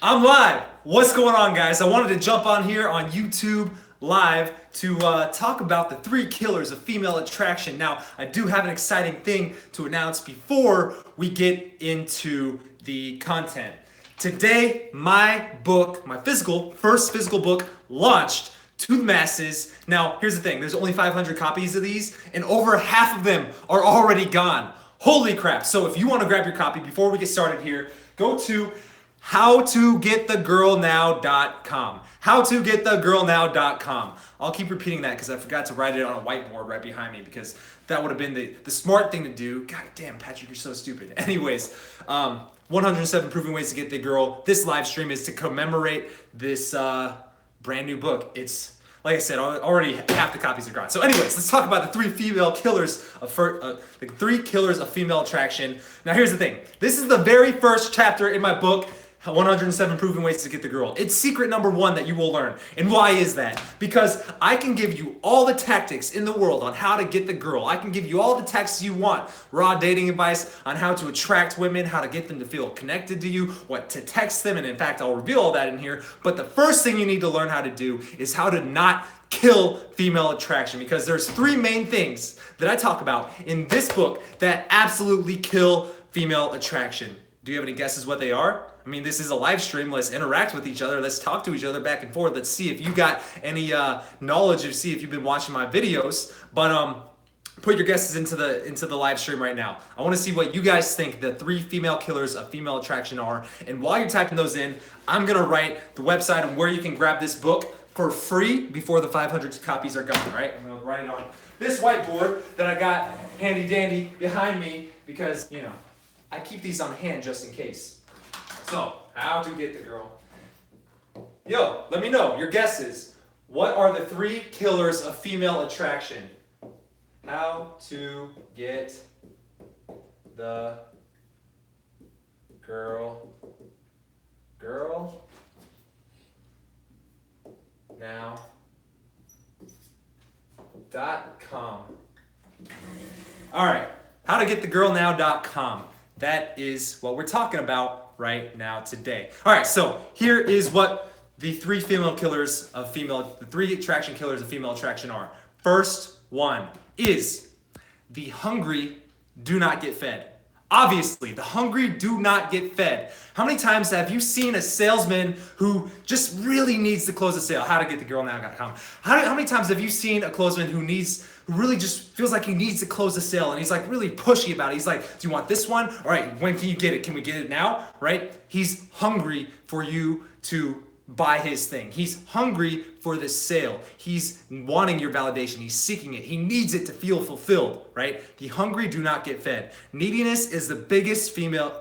I'm live. What's going on, guys? I wanted to jump on here on YouTube live to talk about the 3 killers of female attraction. Now, I do have an exciting thing to announce before we get into the content. Today, my book, my first physical book, launched to the masses. Now, here's the thing. There's only 500 copies of these, and over half of them are already gone. Holy crap. So if you want to grab your copy, before we get started here, go to howtogetthegirlnow.com. Howtogetthegirlnow.com. I'll keep repeating that because I forgot to write it on a whiteboard right behind me because that would have been the smart thing to do. God damn, Patrick, you're so stupid. Anyways, 107 Proven Ways to Get the Girl. This live stream is to commemorate this brand new book. It's, like I said, already half the copies are gone. So anyways, let's talk about the 3 killers of female attraction. Now here's the thing. This is the very first chapter in my book, 107 Proven Ways to Get the Girl. It's secret number 1 that you will learn. And why is that? Because I can give you all the tactics in the world on how to get the girl. I can give you all the tactics you want. Raw dating advice on how to attract women, how to get them to feel connected to you, what to text them. And in fact, I'll reveal all that in here. But the first thing you need to learn how to do is how to not kill female attraction, because there's 3 main things that I talk about in this book that absolutely kill female attraction. Do you have any guesses what they are? I mean, this is a live stream. Let's interact with each other. Let's talk to each other back and forth. Let's see if you got any knowledge, or see if you've been watching my videos. But put your guesses into the live stream right now. I want to see what you guys think the 3 female killers of female attraction are. And while you're typing those in, I'm gonna write the website and where you can grab this book for free before the 500 copies are gone. Right? I'm gonna write it on this whiteboard that I got handy dandy behind me because I keep these on hand just in case. So, how to get the girl. Yo, let me know your guesses. What are the 3 killers of female attraction? How to get the girl now.com. All right, howtogetthegirlnow.com. That is what we're talking about right now today. All right, so here is what the 3 attraction killers of female attraction are. First one is the hungry do not get fed. Obviously, the hungry do not get fed. How many times have you seen a salesman who just really needs to close a sale? Howtogetthegirlnow.com. How many times have you seen a closeman who really just feels like he needs to close the sale, and he's like really pushy about it? He's like, do you want this one? All right, when can you get it? Can we get it now? Right? He's hungry for you to buy his thing. He's hungry for the sale. He's wanting your validation. He's seeking it. He needs it to feel fulfilled, right? The hungry do not get fed. Neediness is the biggest killer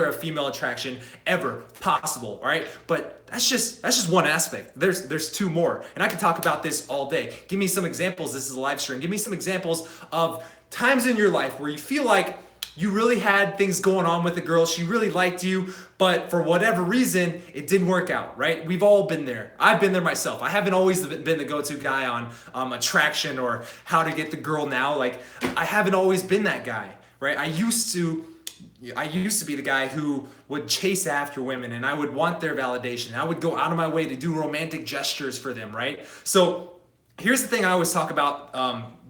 of female attraction ever possible, right? But that's just one aspect. There's 2 more, and I could talk about this all day. Give me some examples. This is a live stream. Give me some examples of times in your life where you feel like you really had things going on with a girl. She really liked you, but for whatever reason, it didn't work out, right? We've all been there. I've been there myself. I haven't always been the go-to guy on attraction or how to get the girl now. Like, I haven't always been that guy, right? I used to be the guy who would chase after women, and I would want their validation. I would go out of my way to do romantic gestures for them, right? So here's the thing I always talk about,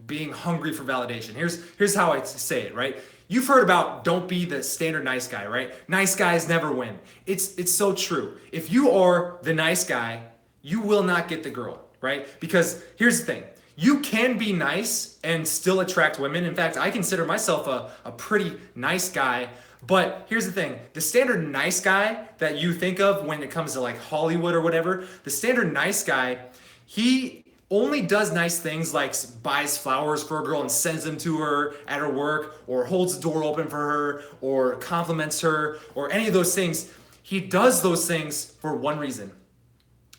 being hungry for validation. Here's how I say it, right? You've heard about don't be the standard nice guy, right? Nice guys never win. It's so true. If you are the nice guy, you will not get the girl, right? Because here's the thing. You can be nice and still attract women. In fact, I consider myself a pretty nice guy. But here's the thing. The standard nice guy that you think of when it comes to like Hollywood or whatever, the standard nice guy, he only does nice things like buys flowers for a girl and sends them to her at her work, or holds the door open for her, or compliments her, or any of those things. He does those things for one reason: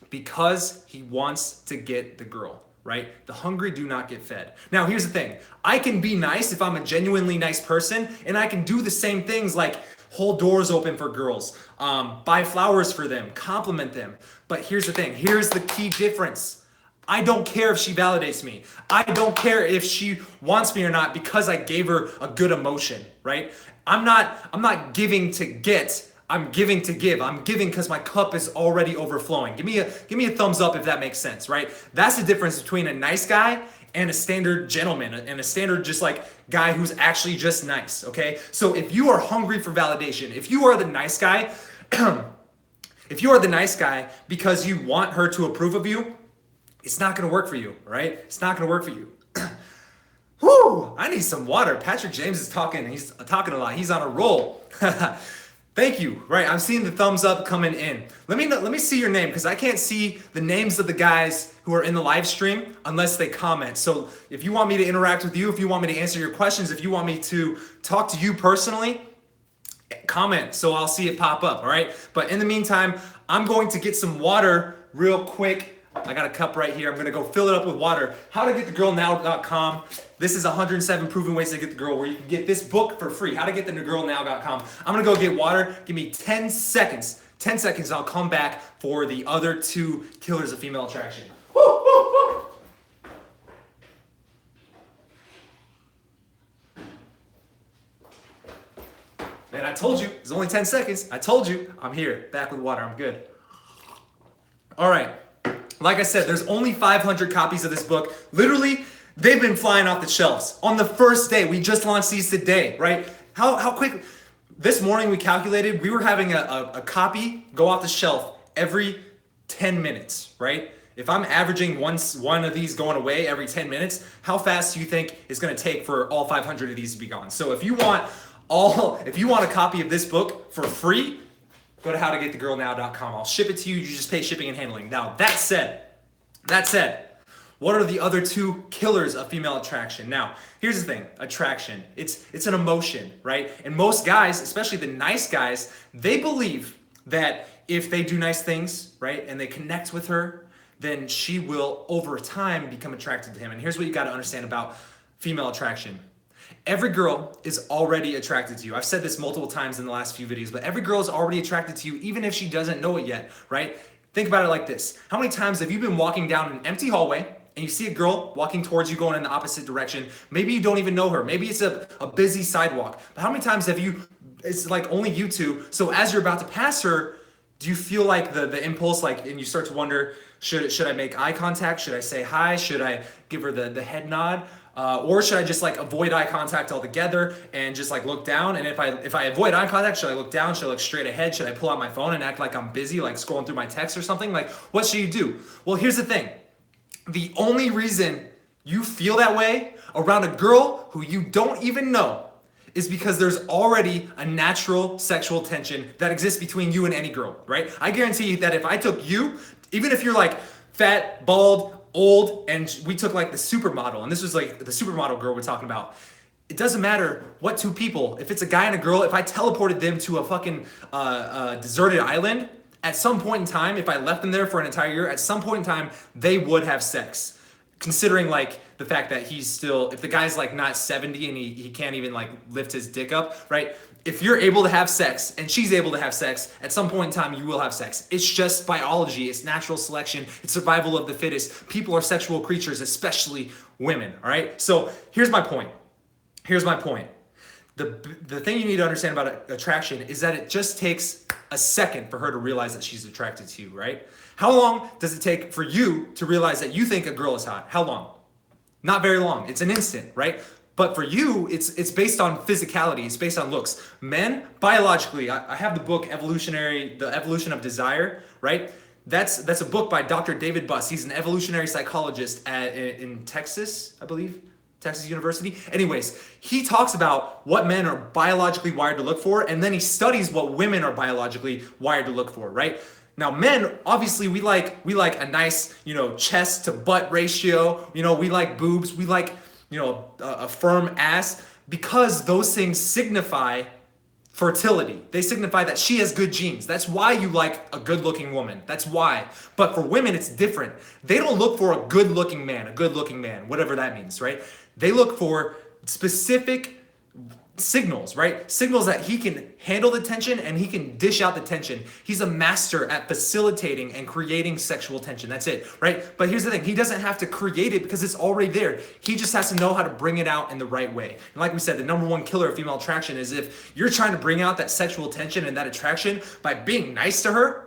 because he wants to get the girl, right? The hungry do not get fed. Now, here's the thing. I can be nice if I'm a genuinely nice person, and I can do the same things like hold doors open for girls, buy flowers for them, compliment them. But here's the thing. Here's the key difference. I don't care if she validates me. I don't care if she wants me or not because I gave her a good emotion, right? I'm not giving to get. I'm giving to give. I'm giving because my cup is already overflowing. Give me a thumbs up if that makes sense, right? That's the difference between a nice guy and a standard gentleman and a standard just like guy who's actually just nice, okay? So if you are hungry for validation, if you are the nice guy, if you are the nice guy because you want her to approve of you, it's not gonna work for you, right? It's not gonna work for you. Whew, I need some water. Patrick James is talking. He's talking a lot. He's on a roll. Thank you. Right, I'm seeing the thumbs up coming in. Let me see your name because I can't see the names of the guys who are in the live stream unless they comment. So if you want me to interact with you, if you want me to answer your questions, if you want me to talk to you personally, comment so I'll see it pop up. All right. But in the meantime, I'm going to get some water real quick. I got a cup right here. I'm gonna go fill it up with water. HowToGetTheGirlNow.com. This is 107 proven ways to get the girl, where you can get this book for free. HowToGetTheGirlNow.com. I'm gonna go get water. Give me 10 seconds. 10 seconds. I'll come back for the other two killers of female attraction. Woo, woo, woo. Man, I told you. It's only 10 seconds. I told you. I'm here. Back with water. I'm good. All right. Like I said, there's only 500 copies of this book. Literally, they've been flying off the shelves. On the first day, we just launched these today, right? How quick? This morning we calculated we were having a copy go off the shelf every 10 minutes, right? If I'm averaging one of these going away every 10 minutes, how fast do you think it's gonna take for all 500 of these to be gone? So if you want a copy of this book for free, go to howtogetthegirlnow.com. I'll ship it to you. You just pay shipping and handling. Now, that said, what are the other two killers of female attraction? Now, here's the thing. Attraction. It's an emotion, right? And most guys, especially the nice guys, they believe that if they do nice things, right, and they connect with her, then she will, over time, become attracted to him. And here's what you got to understand about female attraction. Every girl is already attracted to you. I've said this multiple times in the last few videos, but every girl is already attracted to you, even if she doesn't know it yet, right? Think about it like this. How many times have you been walking down an empty hallway and you see a girl walking towards you going in the opposite direction? Maybe you don't even know her. Maybe it's a busy sidewalk. But how many times have you, it's like only you two, so as you're about to pass her, do you feel like the impulse, like, and you start to wonder, should I make eye contact? Should I say hi? Should I give her the head nod? Or should I just like avoid eye contact altogether and just like look down? And if I avoid eye contact, should I look down? Should I look straight ahead? Should I pull out my phone and act like I'm busy, like scrolling through my text or something? Like, what should you do? Well, here's the thing. The only reason you feel that way around a girl who you don't even know is because there's already a natural sexual tension that exists between you and any girl, right? I guarantee you that if I took you, even if you're like fat, bald, old, and we took like the supermodel, and this was like the supermodel girl we're talking about, it doesn't matter what two people, if it's a guy and a girl, if I teleported them to a fucking deserted island, at some point in time, if I left them there for an entire year, at some point in time, they would have sex. Considering like the fact that he's still, if the guy's like not 70 and he can't even like lift his dick up, right? If you're able to have sex and she's able to have sex, at some point in time you will have sex. It's just biology, it's natural selection, it's survival of the fittest. People are sexual creatures, especially women, all right? So here's my point. The thing you need to understand about attraction is that it just takes a second for her to realize that she's attracted to you, right? How long does it take for you to realize that you think a girl is hot? How long? Not very long. It's an instant, right? But for you, it's based on physicality. It's based on looks. Men, biologically, I have the book The Evolution of Desire, right? That's a book by Dr. David Buss. He's an evolutionary psychologist in Texas, I believe. Texas University. Anyways, he talks about what men are biologically wired to look for, and then he studies what women are biologically wired to look for, right? Now, men, obviously, we like a nice, chest to butt ratio. We like boobs. We like, a firm ass, because those things signify fertility. They signify that she has good genes. That's why you like a good-looking woman. That's why. But for women, it's different. They don't look for a good-looking man, whatever that means, right? They look for specific signals, right? Signals that he can handle the tension and he can dish out the tension. He's a master at facilitating and creating sexual tension. That's it, right? But here's the thing. He doesn't have to create it because it's already there. He just has to know how to bring it out in the right way. And like we said, the number one killer of female attraction is if you're trying to bring out that sexual tension and that attraction by being nice to her.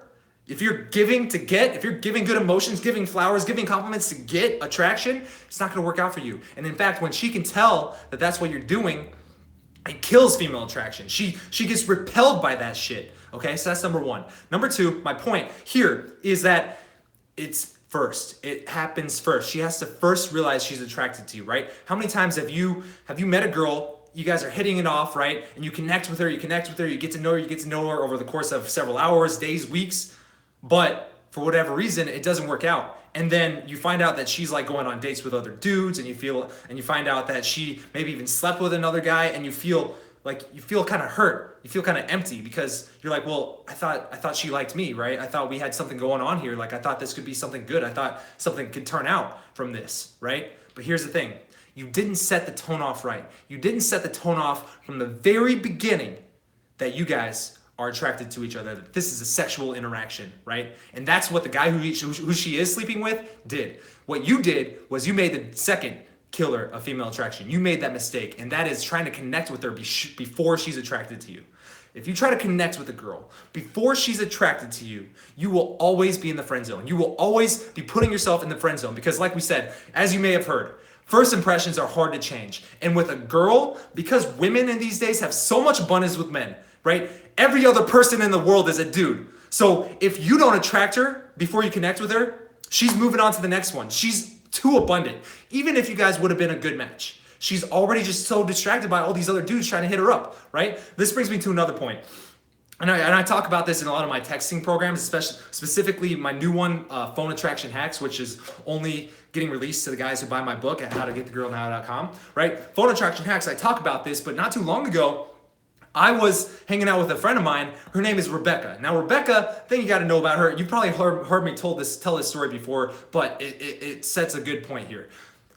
If you're giving to get, if you're giving good emotions, giving flowers, giving compliments to get attraction, it's not going to work out for you. And in fact, when she can tell that that's what you're doing, it kills female attraction. She gets repelled by that shit. Okay, so that's number one. Number two, my point here is that it's first. It happens first. She has to first realize she's attracted to you, right? How many times have you met a girl? You guys are hitting it off, right? And you connect with her, you get to know her over the course of several hours, days, weeks. But for whatever reason, it doesn't work out. And then you find out that she's like going on dates with other dudes, and you find out that she maybe even slept with another guy, and you feel kind of hurt. You feel kind of empty because you're like, well, I thought she liked me, right? I thought we had something going on here. Like I thought this could be something good. I thought something could turn out from this, right? But here's the thing. You didn't set the tone off right. You didn't set the tone off from the very beginning that you guys are attracted to each other. This is a sexual interaction, right? And that's what the guy who she is sleeping with did. What you did was you made the second killer of female attraction. You made that mistake, and that is trying to connect with her before she's attracted to you. If you try to connect with a girl before she's attracted to you, you will always be in the friend zone. You will always be putting yourself in the friend zone because like we said, as you may have heard, first impressions are hard to change. And with a girl, because women in these days have so much abundance with men, right? Every other person in the world is a dude. So if you don't attract her before you connect with her, she's moving on to the next one. She's too abundant. Even if you guys would have been a good match, she's already just so distracted by all these other dudes trying to hit her up, right? This brings me to another point. And I talk about this in a lot of my texting programs, specifically my new one, Phone Attraction Hacks, which is only getting released to the guys who buy my book at howtogetthegirlnow.com, right? Phone Attraction Hacks, I talk about this, but not too long ago, I was hanging out with a friend of mine. Her name is Rebecca. Now, Rebecca, thing you got to know about her, you probably heard me tell this story before, but it sets a good point here.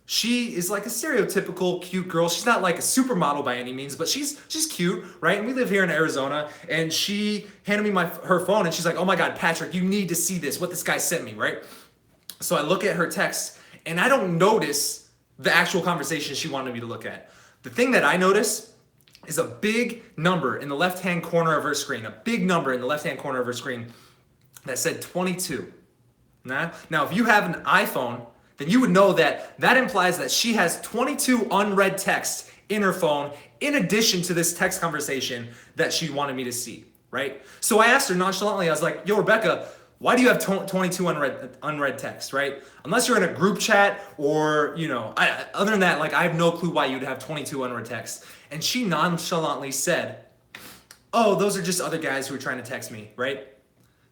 She is like a stereotypical cute girl. She's not like a supermodel by any means, but she's cute, right? And we live here in Arizona, and she handed me her phone, and she's like, oh my God, Patrick, you need to see this, what this guy sent me, right? So I look at her text, and I don't notice the actual conversation she wanted me to look at. The thing that I notice is a big number in the left-hand corner of her screen, a big number in the left-hand corner of her screen that said 22. Now, if you have an iPhone, then you would know that implies that she has 22 unread texts in her phone in addition to this text conversation that she wanted me to see, right? So I asked her nonchalantly, I was like, yo, Rebecca, why do you have 22 unread texts, right? Unless you're in a group chat or, other than that, like I have no clue why you'd have 22 unread texts. And she nonchalantly said, oh, those are just other guys who are trying to text me, right?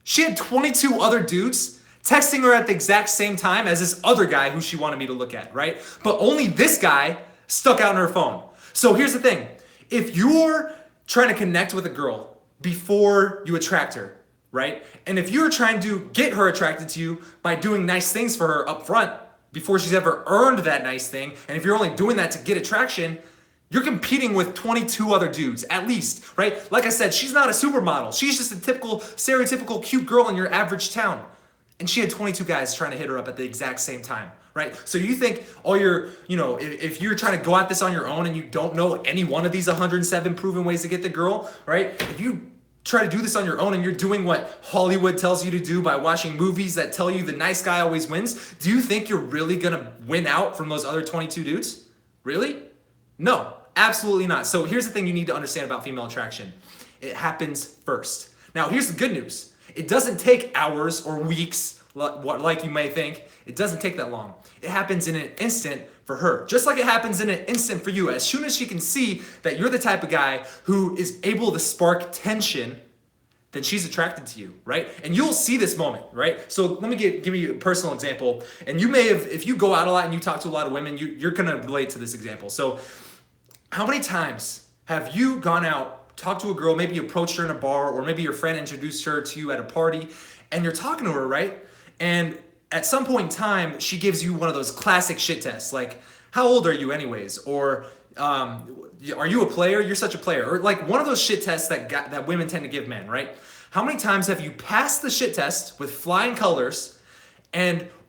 She had 22 other dudes texting her at the exact same time as this other guy who she wanted me to look at, right? But only this guy stuck out on her phone. So here's the thing. If you're trying to connect with a girl before you attract her, right? And if you're trying to get her attracted to you by doing nice things for her up front before she's ever earned that nice thing, and if you're only doing that to get attraction, you're competing with 22 other dudes, at least, right? Like I said, she's not a supermodel. She's just a typical, stereotypical cute girl in your average town. And she had 22 guys trying to hit her up at the exact same time, right? So you think if you're trying to go at this on your own and you don't know any one of these 107 proven ways to get the girl, right? If you try to do this on your own and you're doing what Hollywood tells you to do by watching movies that tell you the nice guy always wins, do you think you're really gonna win out from those other 22 dudes? Really? No, absolutely not. So here's the thing you need to understand about female attraction. It happens first. Now here's the good news. It doesn't take hours or weeks like you may think. It doesn't take that long. It happens in an instant for her, just like it happens in an instant for you. As soon as she can see that you're the type of guy who is able to spark tension, then she's attracted to you, right? And you'll see this moment, right? So let me give you a personal example. And you may have, if you go out a lot and you talk to a lot of women, you're gonna relate to this example. So how many times have you gone out, talked to a girl, maybe you approached her in a bar, or maybe your friend introduced her to you at a party, and you're talking to her, right? And at some point in time, she gives you one of those classic shit tests, like, how old are you anyways? Or are you a player? You're such a player. Or like one of those shit tests that women tend to give men, right? How many times have you passed the shit test with flying colors,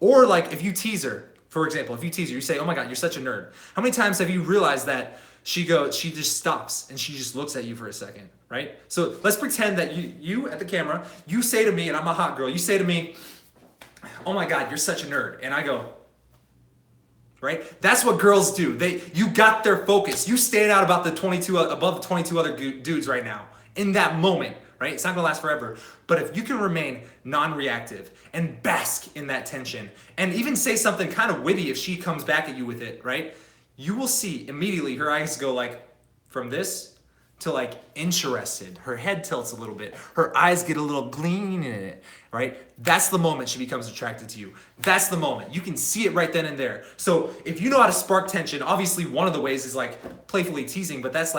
or like if you tease her, for example, if you tease her, you say, "Oh my God, you're such a nerd." How many times have you realized that she just stops and she just looks at you for a second, right? So let's pretend that you at the camera, you say to me, and I'm a hot girl, you say to me, "Oh my God, you're such a nerd," and I go, right? That's what girls do. You got their focus. You stand out above the 22 other dudes right now in that moment, right? It's not gonna last forever. But if you can remain non-reactive and bask in that tension and even say something kind of witty if she comes back at you with it, right? You will see immediately her eyes go like from this to like interested. Her head tilts a little bit. Her eyes get a little gleam in it, right? That's the moment she becomes attracted to you. That's the moment. You can see it right then and there. So if you know how to spark tension, obviously one of the ways is like playfully teasing, but that's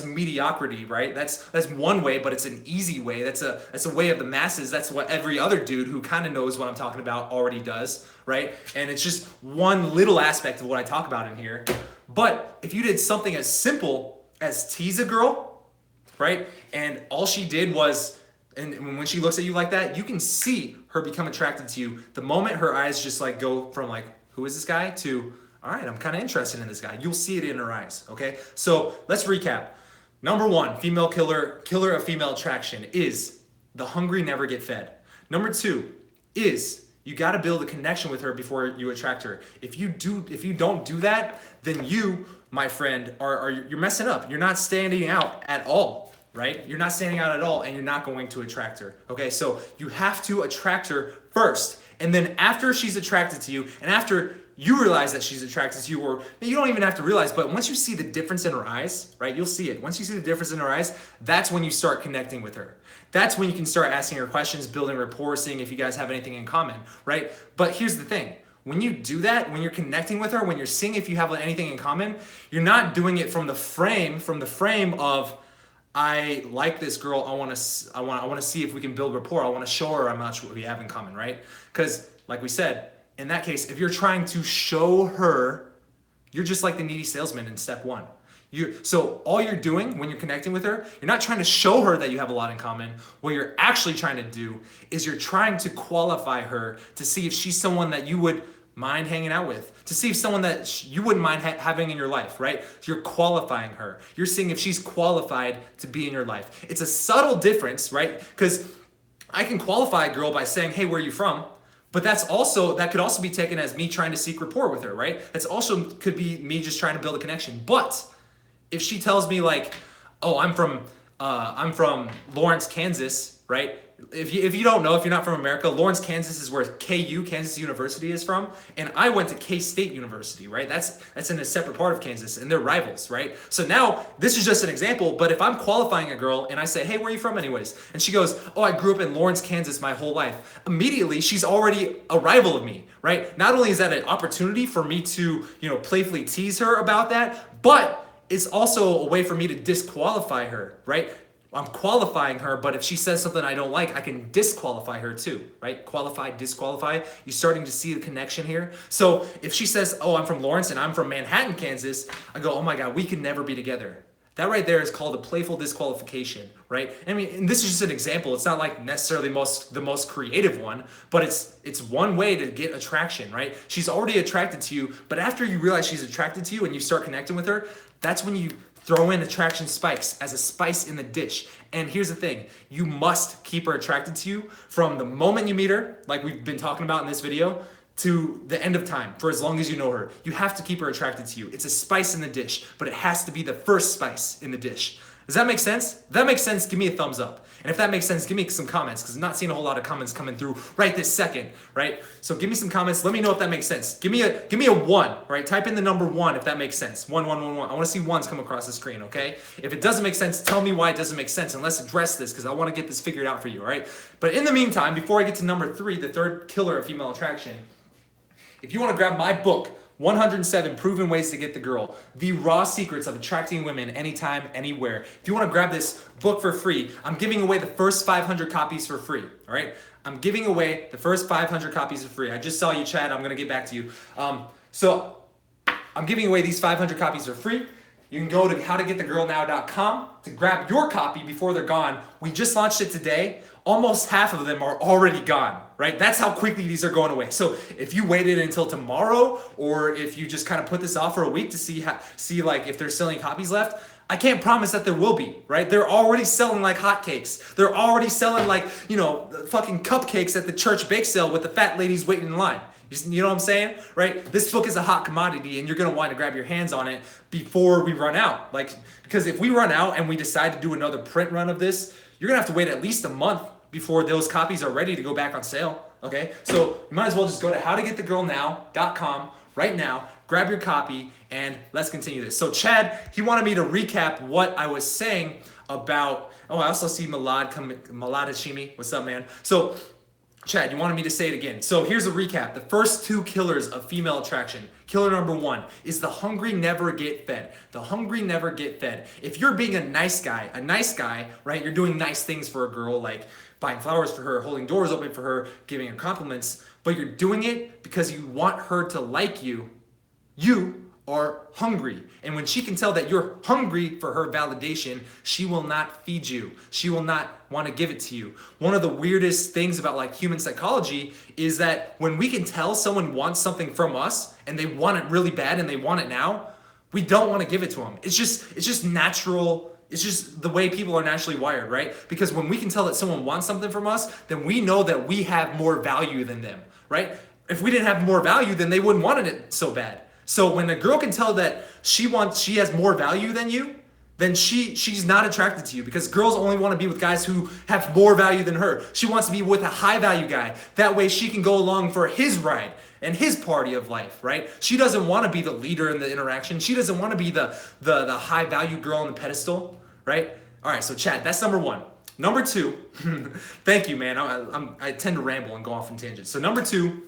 mediocrity, right? That's one way, but it's an easy way. That's a way of the masses. That's what every other dude who kind of knows what I'm talking about already does, right? And it's just one little aspect of what I talk about in here. But if you did something as simple as tease a girl, right? And all she did was, and when she looks at you like that, you can see her become attracted to you. The moment her eyes just like go from like, who is this guy, to, all right, I'm kind of interested in this guy. You'll see it in her eyes, okay? So let's recap. Number one, female killer of female attraction is the hungry never get fed. Number two is you got to build a connection with her before you attract her. If you don't do that, then you, my friend, you're messing up. You're not standing out at all, right? You're not standing out at all, and you're not going to attract her. Okay, so you have to attract her first, and then after she's attracted to you, and after you realize that she's attracted to you, or you don't even have to realize, but once you see the difference in her eyes, right? You'll see it. Once you see the difference in her eyes, that's when you start connecting with her. That's when you can start asking her questions, building rapport, seeing if you guys have anything in common, right? But here's the thing. When you do that, when you're connecting with her, when you're seeing if you have anything in common, you're not doing it from the frame of, I like this girl. I want to see if we can build rapport. I want to show her how much we have in common, right? Because like we said, in that case, if you're trying to show her, you're just like the needy salesman in step one. So all you're doing when you're connecting with her, you're not trying to show her that you have a lot in common. What you're actually trying to do is you're trying to qualify her to see if she's someone that you would mind hanging out with, to see if someone that you wouldn't mind having in your life, right? So you're qualifying her. You're seeing if she's qualified to be in your life. It's a subtle difference, right? Because I can qualify a girl by saying, "Hey, where are you from?" But that could also be taken as me trying to seek rapport with her, right? That's also could be me just trying to build a connection. But if she tells me like, "Oh, I'm from Lawrence, Kansas," right? If you don't know, if you're not from America, Lawrence, Kansas is where KU, Kansas University, is from, and I went to K-State University, right? That's in a separate part of Kansas, and they're rivals, right? So now this is just an example, but if I'm qualifying a girl and I say, "Hey, where are you from anyways?" and she goes, "Oh, I grew up in Lawrence, Kansas my whole life," immediately she's already a rival of me, right? Not only is that an opportunity for me to, playfully tease her about that, but it's also a way for me to disqualify her, right? I'm qualifying her, but if she says something I don't like, I can disqualify her too, right? Qualify, disqualify. You're starting to see the connection here. So if she says, "Oh, I'm from Lawrence and I'm from Manhattan, Kansas," I go, "Oh my God, we can never be together." That right there is called a playful disqualification, right? I mean, and this is just an example. It's not like necessarily the most creative one, but it's one way to get attraction, right? She's already attracted to you, but after you realize she's attracted to you and you start connecting with her, that's when you throw in attraction spikes as a spice in the dish. And here's the thing, you must keep her attracted to you from the moment you meet her, like we've been talking about in this video, to the end of time, for as long as you know her. You have to keep her attracted to you. It's a spice in the dish, but it has to be the first spice in the dish. Does that make sense? If that makes sense, give me a thumbs up. And if that makes sense, give me some comments, because I'm not seeing a whole lot of comments coming through right this second, right? So give me some comments. Let me know if that makes sense. Give me a 1, right? Type in the number 1 if that makes sense. 1, 1, 1, 1. I want to see 1s come across the screen, okay? If it doesn't make sense, tell me why it doesn't make sense, and let's address this, because I want to get this figured out for you, all right? But in the meantime, before I get to number 3, the third killer of female attraction, if you want to grab my book, 107 Proven Ways to Get the Girl, the raw secrets of attracting women anytime, anywhere. If you want to grab this book for free, I'm giving away the first 500 copies for free, all right? I'm giving away the first 500 copies for free. I just saw you, Chad. I'm going to get back to you. So I'm giving away these 500 copies for free. You can go to howtogetthegirlnow.com to grab your copy before they're gone. We just launched it today. Almost half of them are already gone, right? That's how quickly these are going away. So if you waited until tomorrow, or if you just kind of put this off for a week to see like if there's still any copies left, I can't promise that there will be, right? They're already selling like hotcakes. They're already selling like, fucking cupcakes at the church bake sale with the fat ladies waiting in line. You know what I'm saying, right? This book is a hot commodity, and you're gonna want to grab your hands on it before we run out. Because if we run out and we decide to do another print run of this, you're gonna have to wait at least a month before those copies are ready to go back on sale. Okay, so you might as well just go to howtogetthegirlnow.com right now, grab your copy, and let's continue this. So Chad, he wanted me to recap what I was saying about. Oh, I also see Malad Hashimi. What's up, man? So Chad, you wanted me to say it again. So here's a recap. The first 2 killers of female attraction. Killer number 1 is the hungry never get fed. The hungry never get fed. If you're being a nice guy, right? You're doing nice things for a girl, like buying flowers for her, holding doors open for her, giving her compliments, but you're doing it because you want her to like you. You are hungry. And when she can tell that you're hungry for her validation, she will not feed you. She will not want to give it to you. One of the weirdest things about like human psychology is that when we can tell someone wants something from us and they want it really bad and they want it now, we don't want to give it to them. It's just natural. It's just the way people are naturally wired, right? Because when we can tell that someone wants something from us, then we know that we have more value than them, right? If we didn't have more value, then they wouldn't want it so bad. So when a girl can tell that she has more value than you, then she's not attracted to you, because girls only want to be with guys who have more value than her. She wants to be with a high value guy. That way she can go along for his ride and his party of life, right? She doesn't want to be the leader in the interaction. She doesn't want to be the high value girl on the pedestal, right? All right, so Chad, that's number 1. Number 2, thank you, man. I tend to ramble and go off on tangents. So number 2,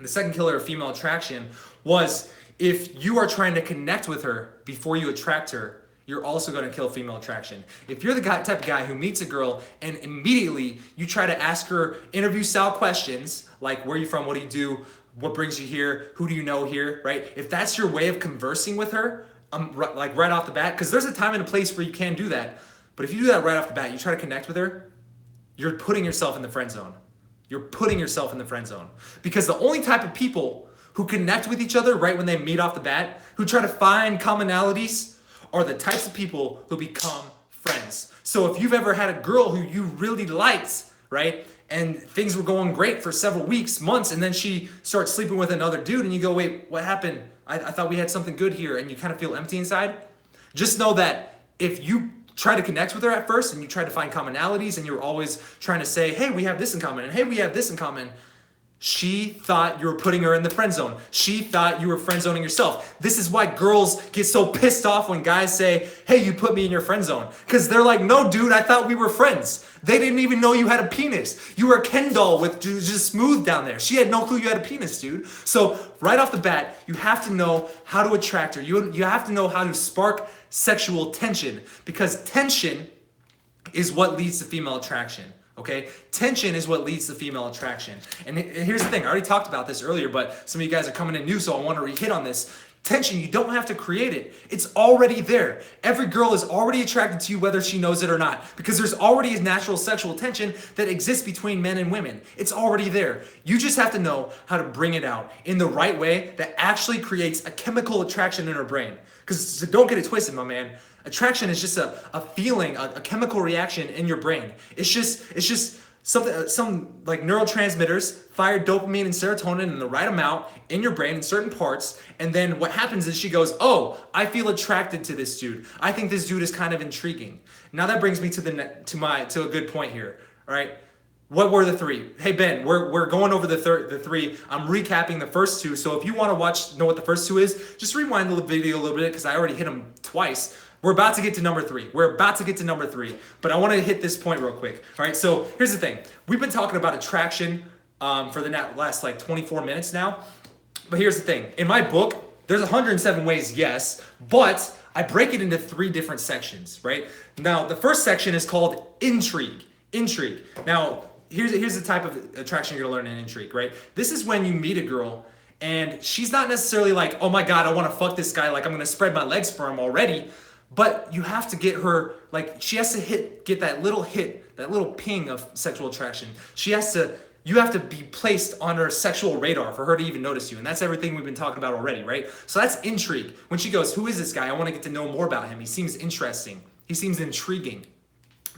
the second killer of female attraction was, if you are trying to connect with her before you attract her, you're also going to kill female attraction. If you're the type of guy who meets a girl and immediately you try to ask her interview style questions, like where are you from, what do you do, what brings you here, who do you know here, right? If that's your way of conversing with her, like right off the bat, because there's a time and a place where you can do that, but if you do that right off the bat, you try to connect with her, you're putting yourself in the friend zone. You're putting yourself in the friend zone. Because the only type of people who connect with each other right when they meet off the bat, who try to find commonalities, are the types of people who become friends. So if you've ever had a girl who you really liked, right, and things were going great for several weeks, months, and then she starts sleeping with another dude, and you go, wait, what happened? I thought we had something good here, and you kind of feel empty inside. Just know that if you try to connect with her at first and you try to find commonalities and you're always trying to say, hey, we have this in common, and hey, we have this in common, she thought you were putting her in the friend zone. She thought you were friend zoning yourself. This is why girls get so pissed off when guys say, hey, you put me in your friend zone. Because they're like, no, dude, I thought we were friends. They didn't even know you had a penis. You were a Ken doll with just smooth down there. She had no clue you had a penis, dude. So right off the bat, you have to know how to attract her. You have to know how to spark sexual tension, because tension is what leads to female attraction. Okay, tension is what leads to female attraction. And here's the thing, I already talked about this earlier, but some of you guys are coming in new, so I want to re-hit on this. Tension, you don't have to create it. It's already there. Every girl is already attracted to you whether she knows it or not, because there's already a natural sexual tension that exists between men and women. It's already there. You just have to know how to bring it out in the right way that actually creates a chemical attraction in her brain. Because don't get it twisted, my man. Attraction is just a feeling, a chemical reaction in your brain. It's just something, some like neurotransmitters fire dopamine and serotonin in the right amount in your brain in certain parts. And then what happens is she goes, oh, I feel attracted to this dude. I think this dude is kind of intriguing. Now that brings me to a good point here. All right. What were the 3? Hey, Ben, we're going over the 3. I'm recapping the first 2. So if you want to know what the first 2 is, just rewind the video a little bit, because I already hit them twice. We're about to get to number 3. But I want to hit this point real quick. All right, so here's the thing. We've been talking about attraction for the last like 24 minutes now. But here's the thing. In my book, there's 107 ways, yes, but I break it into 3 different sections, right? Now, the first section is called intrigue. Now, here's the type of attraction you're gonna learn in intrigue, right? This is when you meet a girl And she's not necessarily like, oh my God, I want to fuck this guy. Like I'm going to spread my legs for him already. But you have to get her, like she has to get that little hit, that little ping of sexual attraction. You have to be placed on her sexual radar for her to even notice you. And that's everything we've been talking about already, right? So that's intrigue. When she goes, who is this guy? I want to get to know more about him. He seems interesting. He seems intriguing.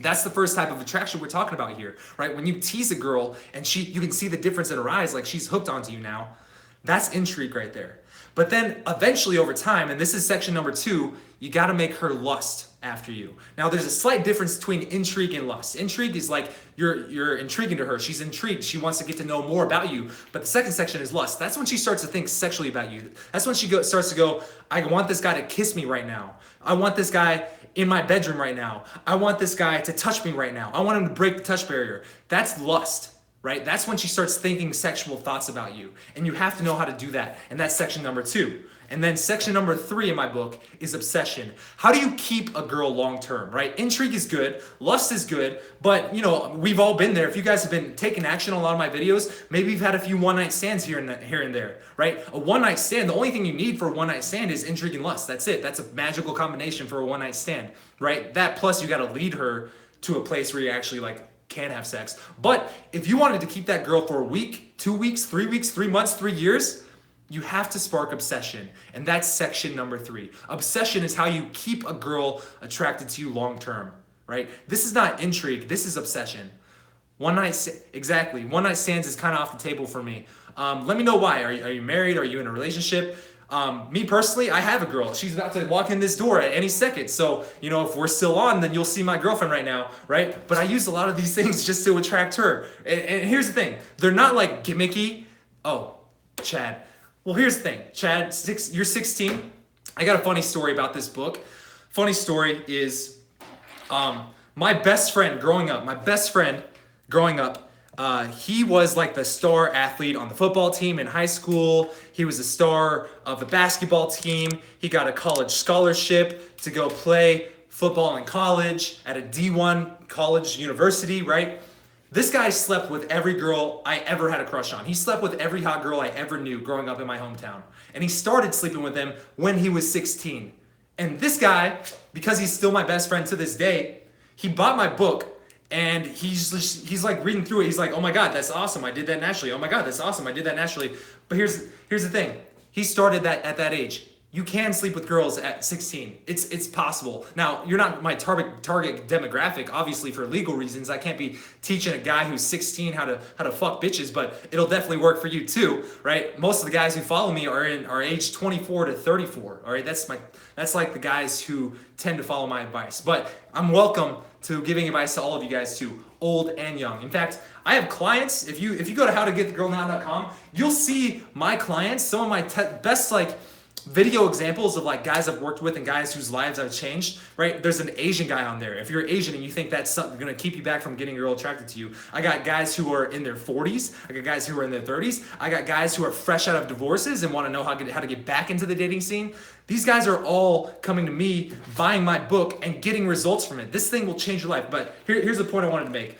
That's the first type of attraction we're talking about here, right? When you tease a girl and you can see the difference in her eyes, like she's hooked onto you now. That's intrigue right there. But then eventually over time, and this is section number 2, you got to make her lust after you. Now there's a slight difference between intrigue and lust. Intrigue is like you're intriguing to her. She's intrigued. She wants to get to know more about you. But the second section is lust. That's when she starts to think sexually about you. That's when she starts to go, I want this guy to kiss me right now. I want this guy in my bedroom right now. I want this guy to touch me right now. I want him to break the touch barrier. That's lust. Right? That's when she starts thinking sexual thoughts about you. And you have to know how to do that. And that's section number 2. And then section number 3 in my book is obsession. How do you keep a girl long term, right? Intrigue is good, lust is good, but we've all been there. If you guys have been taking action on a lot of my videos, maybe you've had a few one-night stands here and there, right? A one-night stand, the only thing you need for a one-night stand is intrigue and lust. That's it. That's a magical combination for a one-night stand, right? That plus you got to lead her to a place where you actually can have sex. But if you wanted to keep that girl for a week, 2 weeks, 3 weeks, 3 months, 3 years, you have to spark obsession. And that's section number 3. Obsession is how you keep a girl attracted to you long term, right? This is not intrigue, this is obsession. One night stands is kind of off the table for me. Let me know why. Are you married? Are you in a relationship? Me personally, I have a girl. She's about to walk in this door at any second. So, if we're still on, then you'll see my girlfriend right now, right? But I use a lot of these things just to attract her. And here's the thing. They're not like gimmicky. Oh, Chad. Well, here's the thing. Chad, you're 16. I got a funny story about this book. Funny story is my best friend growing up, he was like the star athlete on the football team in high school. He was a star of the basketball team. He got a college scholarship to go play football in college at a D1 college university, right? This guy slept with every girl I ever had a crush on. He slept with every hot girl I ever knew growing up in my hometown. And he started sleeping with them when he was 16. And this guy, because he's still my best friend to this day, he bought my book. And he's like reading through it. He's like, oh my God, that's awesome. I did that naturally. Oh my God, that's awesome. I did that naturally. But here's the thing. He started that at that age. You can sleep with girls at 16. It's possible. Now, you're not my target demographic, obviously for legal reasons. I can't be teaching a guy who's 16 how to fuck bitches, but it'll definitely work for you too, right? Most of the guys who follow me are age 24 to 34. All right, that's like the guys who tend to follow my advice. But I'm welcome to giving advice to all of you guys too, old and young. In fact, I have clients. If you go to howtogetthegirlnow.com, you'll see my clients, some of my best video examples of guys I've worked with and guys whose lives I've changed, right? There's an Asian guy on there. If you're Asian and you think that's something going to keep you back from getting a girl attracted to you, I got guys who are in their 40s. I got guys who are in their 30s. I got guys who are fresh out of divorces and want to know how to get back into the dating scene. These guys are all coming to me, buying my book and getting results from it. This thing will change your life. But here's the point I wanted to make.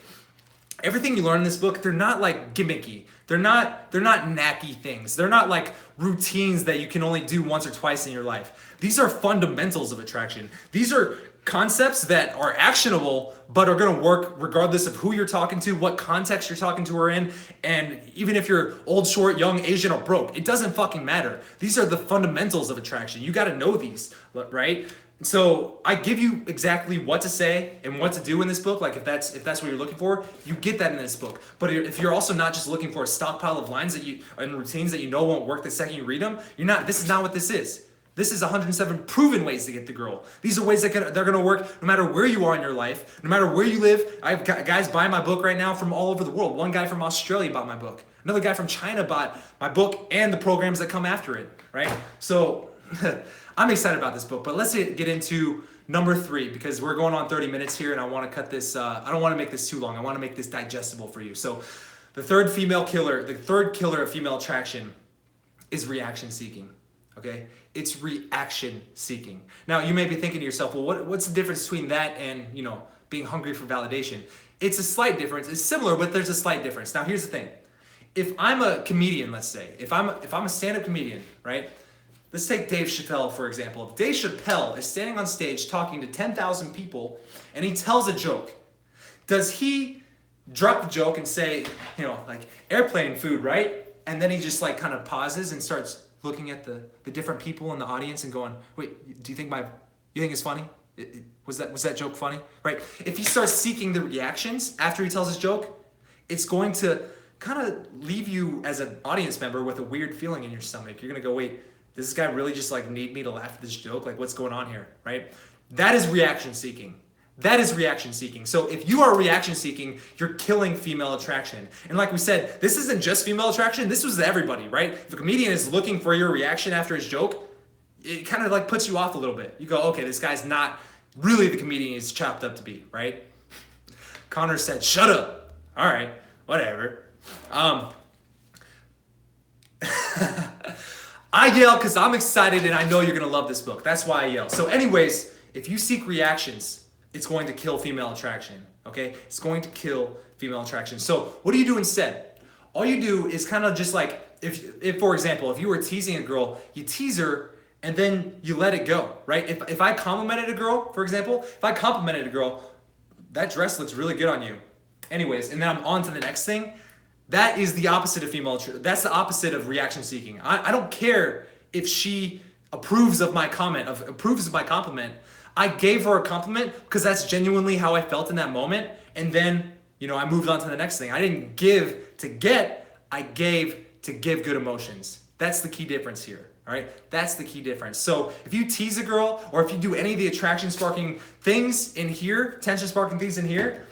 Everything you learn in this book, they're not gimmicky. They're not knacky things. They're not routines that you can only do once or twice in your life. These are fundamentals of attraction. These are concepts that are actionable, but are going to work regardless of who you're talking to, what context you're talking to her in, and even if you're old, short, young, Asian, or broke, it doesn't fucking matter. These are the fundamentals of attraction. You got to know these, right? So I give you exactly what to say and what to do in this book. If that's what you're looking for, you get that in this book. But if you're also not just looking for a stockpile of lines and routines that won't work the second you read them, this is not what this is. This is 107 proven ways to get the girl. These are ways they're going to work no matter where you are in your life, no matter where you live. I've got guys buying my book right now from all over the world. One guy from Australia bought my book. Another guy from China bought my book and the programs that come after it, right? So I'm excited about this book, but let's get into number 3 because we're going on 30 minutes here and I want to cut this, I don't want to make this too long. I want to make this digestible for you. So the third killer of female attraction is reaction seeking, okay? It's reaction seeking. Now you may be thinking to yourself, well, what's the difference between that and, being hungry for validation? It's a slight difference. It's similar, but there's a slight difference. Now here's the thing. if I'm a comedian, let's say, if I'm a stand-up comedian, right? Let's take Dave Chappelle, for example. If Dave Chappelle is standing on stage talking to 10,000 people and he tells a joke, does he drop the joke and say, like airplane food, right? And then he just like kind of pauses and starts looking at the different people in the audience and going, wait, do you think it's funny? Was that joke funny? Right? If he starts seeking the reactions after he tells his joke, it's going to kind of leave you as an audience member with a weird feeling in your stomach. You're gonna go, wait, does this guy really just like need me to laugh at this joke? Like, what's going on here, right? That is reaction seeking. That is reaction seeking. So if you are reaction seeking, you're killing female attraction. And like we said, this isn't just female attraction. This was everybody, right? If a comedian is looking for your reaction after his joke, it kind of like puts you off a little bit. You go, okay, this guy's not really the comedian he's chopped up to be, right? Connor said, shut up. All right, whatever. I yell because I'm excited and I know you're going to love this book. That's why I yell. So anyways, if you seek reactions, it's going to kill female attraction, okay? It's going to kill female attraction. So what do you do instead? All you do is kind of just like, if for example, if you were teasing a girl, you tease her and then you let it go, right? If I complimented a girl, for example, that dress looks really good on you. Anyways, and then I'm on to the next thing. That is the opposite of that's the opposite of reaction seeking. I don't care if she approves of my compliment. I gave her a compliment because that's genuinely how I felt in that moment. And then, I moved on to the next thing. I didn't give to get, I gave to give good emotions. That's the key difference here. All right, that's the key difference. So if you tease a girl or if you do any of the attraction sparking things in here, tension sparking things in here,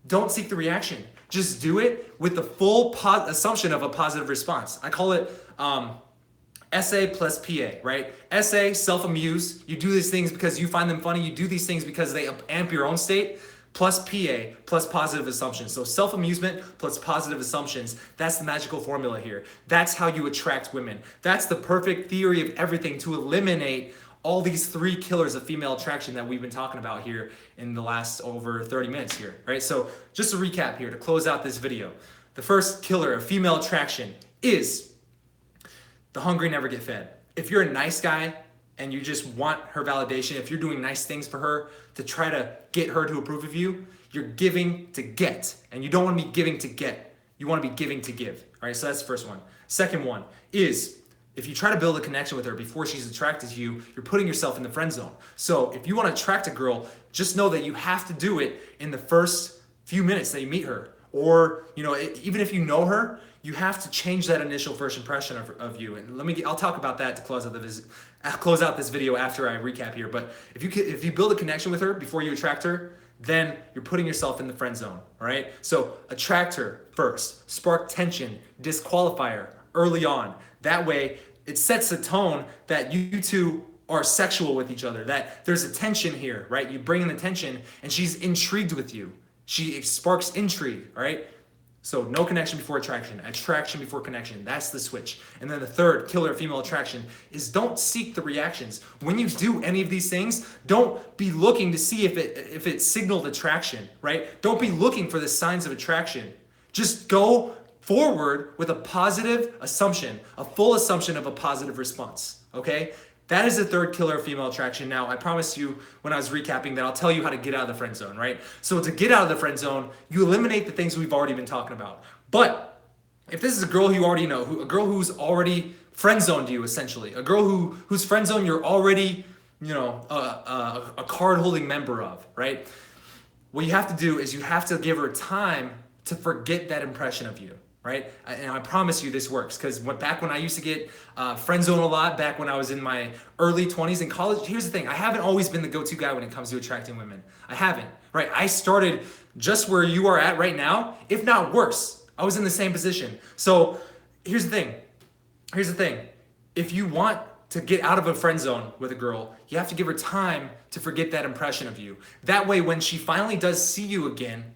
don't seek the reaction. Just do it with the full assumption of a positive response. I call it SA plus PA, right? SA, self-amuse. You do these things because you find them funny. You do these things because they amp your own state. Plus PA, plus positive assumptions. So self-amusement plus positive assumptions. That's the magical formula here. That's how you attract women. That's the perfect theory of everything to eliminate all these 3 killers of female attraction that we've been talking about here in the last over 30 minutes here, right? So just to recap here, to close out this video, the first killer of female attraction is the hungry never get fed. If you're a nice guy and you just want her validation, if you're doing nice things for her to try to get her to approve of you, you're giving to get. And you don't want to be giving to get. You want to be giving to give. All right, so that's the first one. Second one is, if you try to build a connection with her before she's attracted to you, you're putting yourself in the friend zone. So if you want to attract a girl, just know that you have to do it in the first few minutes that you meet her. Or, even if you know her, you have to change that initial first impression of you. And I'll talk about that to close out this video after I recap here. But if you build a connection with her before you attract her, then you're putting yourself in the friend zone, all right? So attract her first, spark tension, disqualify her early on. That way, it sets a tone that you two are sexual with each other, that there's a tension here, right? You bring in the tension and she's intrigued with you. She sparks intrigue, all right? So no connection before attraction before connection. That's the switch. And then the third killer of female attraction is don't seek the reactions. When you do any of these things, don't be looking to see if it signaled attraction, right? Don't be looking for the signs of attraction. Just go forward with a positive assumption, a full assumption of a positive response, okay? That is the third killer of female attraction. Now, I promised you when I was recapping that I'll tell you how to get out of the friend zone, right? So to get out of the friend zone, you eliminate the things we've already been talking about. But if this is a girl you already know, a girl who's already friend zoned you, essentially, a girl whose friend zone you're already, a card-holding member of, right? What you have to do is you have to give her time to forget that impression of you. Right? And I promise you this works, because back when I used to get friend zone a lot, back when I was in my early 20s in college, here's the thing, I haven't always been the go-to guy when it comes to attracting women. I haven't, right? I started just where you are at right now, if not worse. I was in the same position. So here's the thing. If you want to get out of a friend zone with a girl, you have to give her time to forget that impression of you. That way, when she finally does see you again,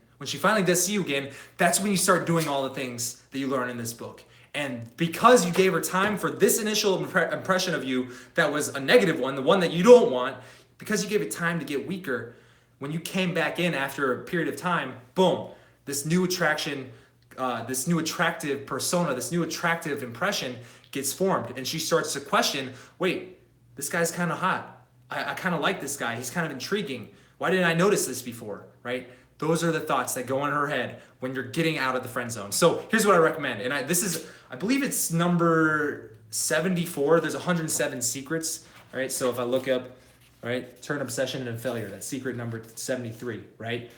that's when you start doing all the things that you learn in this book. And because you gave her time for this initial impression of you that was a negative one, the one that you don't want, because you gave it time to get weaker, when you came back in after a period of time, boom, this new attraction this new attractive persona, this new attractive impression gets formed, and she starts to question, wait, this guy's kind of hot. I kind of like this guy. He's kind of intriguing. Why didn't I notice this before, right? Those are the thoughts that go in her head when you're getting out of the friend zone. So here's what I recommend. And I believe it's number 74. There's 107 secrets, right? So if I look up, right, turn obsession into failure, that's secret number 73, right?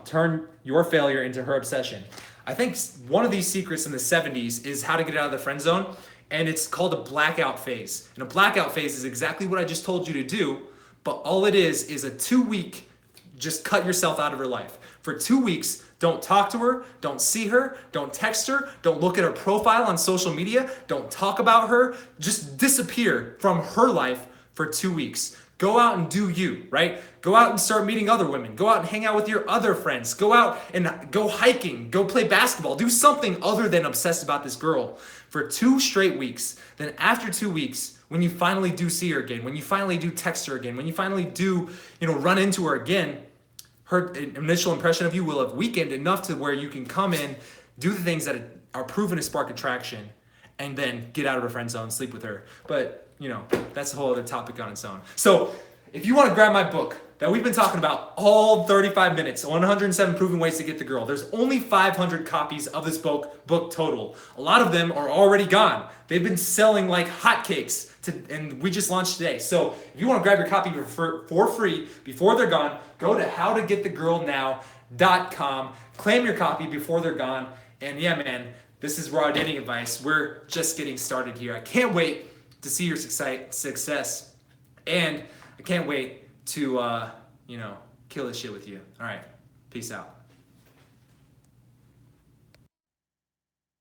Turn your failure into her obsession. I think one of these secrets in the 70s is how to get out of the friend zone, and it's called a blackout phase. And a blackout phase is exactly what I just told you to do, but all it is a 2-week, just cut yourself out of her life. For 2 weeks, don't talk to her, don't see her, don't text her, don't look at her profile on social media, don't talk about her, just disappear from her life for 2 weeks. Go out and do you, right? Go out and start meeting other women. Go out and hang out with your other friends. Go out and go hiking, go play basketball, do something other than obsess about this girl for 2 straight weeks. Then after 2 weeks, when you finally do see her again, when you finally do text her again, when you finally do, run into her again, her initial impression of you will have weakened enough to where you can come in, do the things that are proven to spark attraction, and then get out of her friend zone, sleep with her. But, that's a whole other topic on its own. So if you want to grab my book that we've been talking about all 35 minutes, 107 Proven Ways to Get the Girl, there's only 500 copies of this book total. A lot of them are already gone. They've been selling like hotcakes, and we just launched today. So if you want to grab your copy for free before they're gone, go to howtogetthegirlnow.com, claim your copy before they're gone. And yeah, man, this is raw dating advice. We're just getting started here. I can't wait to see your success, and I can't wait to kill this shit with you. All right, peace out.